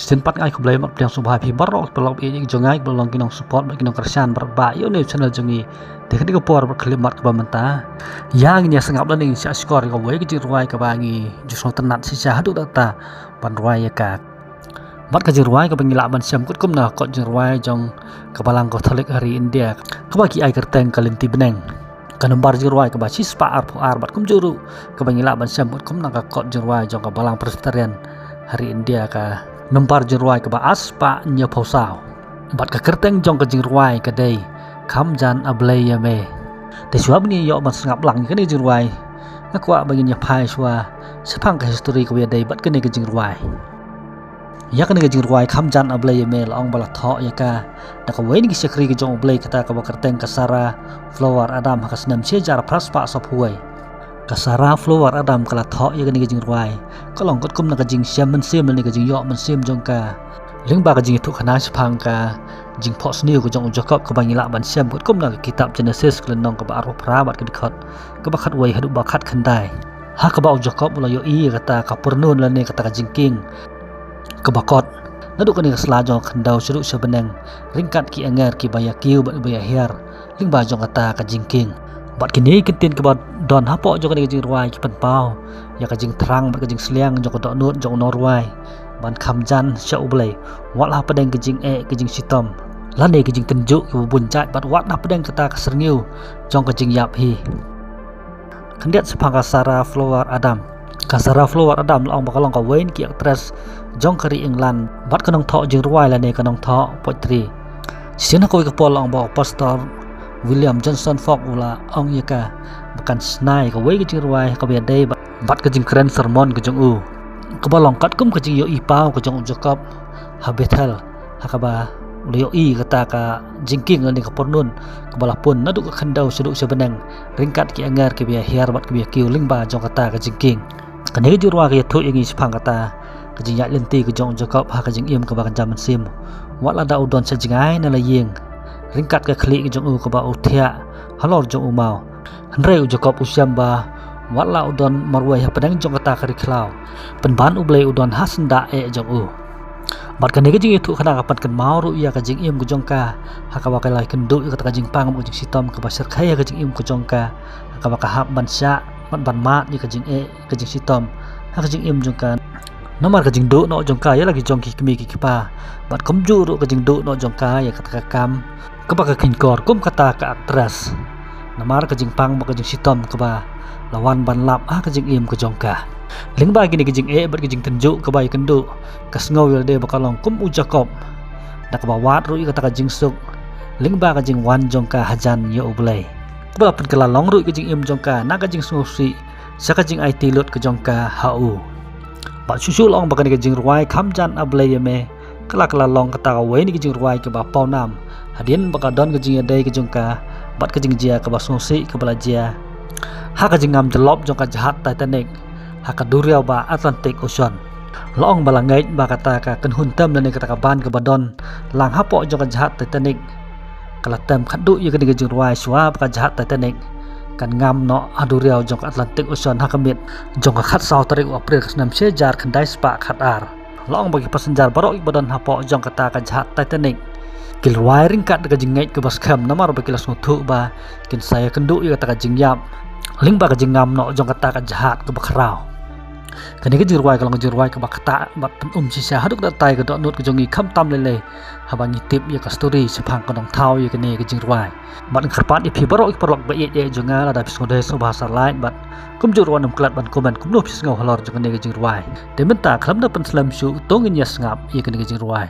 Sin pat ngai kublai mat yang subhai phi barok pelok ini jongai belong kinong support kinong kersan berba yo ne channel jongi de kadi ko por klimat ka menta yang nya sangap lan ing sia skor ko we ki ruai ka bangi jusno tenat si sa hadu data pan ruai ka mat ka ruai ka bangila ban siam kut kum na ko ruai jong ka balang ko thalik hari India ka bagi ai kerteng kalinti beneng ka nombar ruai ka ba si spa ar bat kum juru ka bangila ban siam kut kum na ka ko ruai jong ka balang presbyterian hari India ka nombar ruai ka ba aspa nya phosao bat ka kerteng jong ka ruai ka dei kham jan ablay yame te suab ni yo man sangap lang ka ni ruai na kwa bagi nya phai swa sepang ka history ka we dei bat ka ni ka ruai ya ka ni ka ruai kham jan ablay yame long bala tho ya ka da ka we ni ki sekri ka jong ablay kata ka ba kerteng ka sara flower adam ka snam che jar praspa sop huai kasara flower adam kala tho ya ni ka ruai ka long kot kum na ka jing siam man sim ni ka jing yo man sim jong ka ling ba ka jing thu khana sepang ka jing pos niu ko jong jakob ka bangila ban siam kot kum na kitab Genesis klen nong ka ba aro prabat ka dikhot ka ba khat wei hadu ba khat khandai ha ka ba jakob la yo i kata ka purnun la ne kata ka jingking ka ba kot nadu ka ni ka sla jong khandau suru sebeneng ringkat ki anger ki baya kiu ba baya her ling ba jong kata ka jingking bat kini kentin ke bat don hapo jong ka jing ruai ki penpau ya ka jing terang bat ka jing sliang jong ka dok nut jong norwai ban khamjan sha ublai wat la padeng ka jing ke jing sitom lan ne ka jing tenjuk ki bun chat bat wat la padeng kata ka serniu jong ka jing yap hi kandiat sepang ka sara flower adam la ong bakalong ka wain ki actress jong kari england bat ka nong tho jing ruai la ne ka nong tho poetry sina ko ka pol ong ba pastor William Johnson Fogg ula ong yaka bukan snai ka wei ka jing ruai ka be dei bat ka jing kren sermon ka jong u ka balong kat kum ka jing yo i pau ka jong jakob habetal hakaba ula yo i kata ka jingking ni ka pornun ka balapun nadu ka khandau seduk sebeneng ringkat ki angar ki be hiar bat ki be kiu ling ba jong kata ka jingking ka ne ka ruai ka thu yangi sepang kata ka jing ya lenti ka jong jakob ha ka jing im ka ba kan jaman sim wat la da udon sa jingai na la yeng ringkat ka khli jong u ka ba uthia halor jong u mau hanrei u jakob usiam ba wala udon marwai ha padang jong kata kari khlau penban u blai udon hasenda jong u bat ka nege jing itu khana kapat kan mau ru ya ka jing im ku jong ka ha ka ba ka lai kendu ka ta jing pang mu jing sitom ka ba ser khai ka jing im ku jong ka ka ba ka hap ban sya ban mat ni ka jing ka jing sitom ha ka jing im jong ka nomor ka jing do no jong ka ya lagi jong ki kmi ki pa bat kom ju ru ka jing do no jong ka ya kata ka kam ka ba ka kin kor kum kata ka actress namar ka jing pang ba ka jing sitom ka ba lawan ban lap ka jing im ka jong ka ling ba gini ka jing bat ka jing tenju ka ba kendu ka sngow ya de ba ka long kum u jakob da ka ba wat ru kata ka jing suk ling ba ka jing wan jong ka hajan yo ublai ka ba pen ka long ru ka jing im jong ka na ka jing sngow si sa ka jing it lut ka jong ka hau ba susul ong ba ka jing ruai khamjan ablai yame kala long kata ka we ni ka jing ruai ka ba pau nam hadien baka don ka jing dei ka jong ka bat ka jing jia ka ba sosi ka bala jia ha ka jing ngam jelop jong ka jahat Titanic ha ka duriau ba Atlantic Ocean long bala ngai ba kata ka kan hun tam ne kata ka ban ka ba don lang hapo jong ka jahat Titanic kala tam khadu ye ka jing ruai swa ka jahat Titanic kan ngam no aduriau jong ka Atlantic Ocean ha ka mit jong ka khat sau tarik April ka snam se jar khandai spa khat ar long bagi passenger barok ba don hapo jong kata ka jahat Titanic kil wiring kat ka jing ngai ka bas kham namar ba kilas nguthu ba kin saya kendu ya kata ka jing yap ling ba ka jing ngam no jong kata ka jahat ka bakrau kani ka jirwai ka long jirwai ka bakta bat si sha haduk da tai ka dot not ka jongi kham tam le habangi tip ya ka story sepang ka dong thau ya kani ka jirwai bat kharpat i phi barok parlok ba ye jonga la da pis ngode so bahasa lain bat kum jirwan nam klat ban komen kum no pis ngau halor jong kani ka jirwai de menta khlam da pan slam su tongin ya ngap ya kani ka jirwai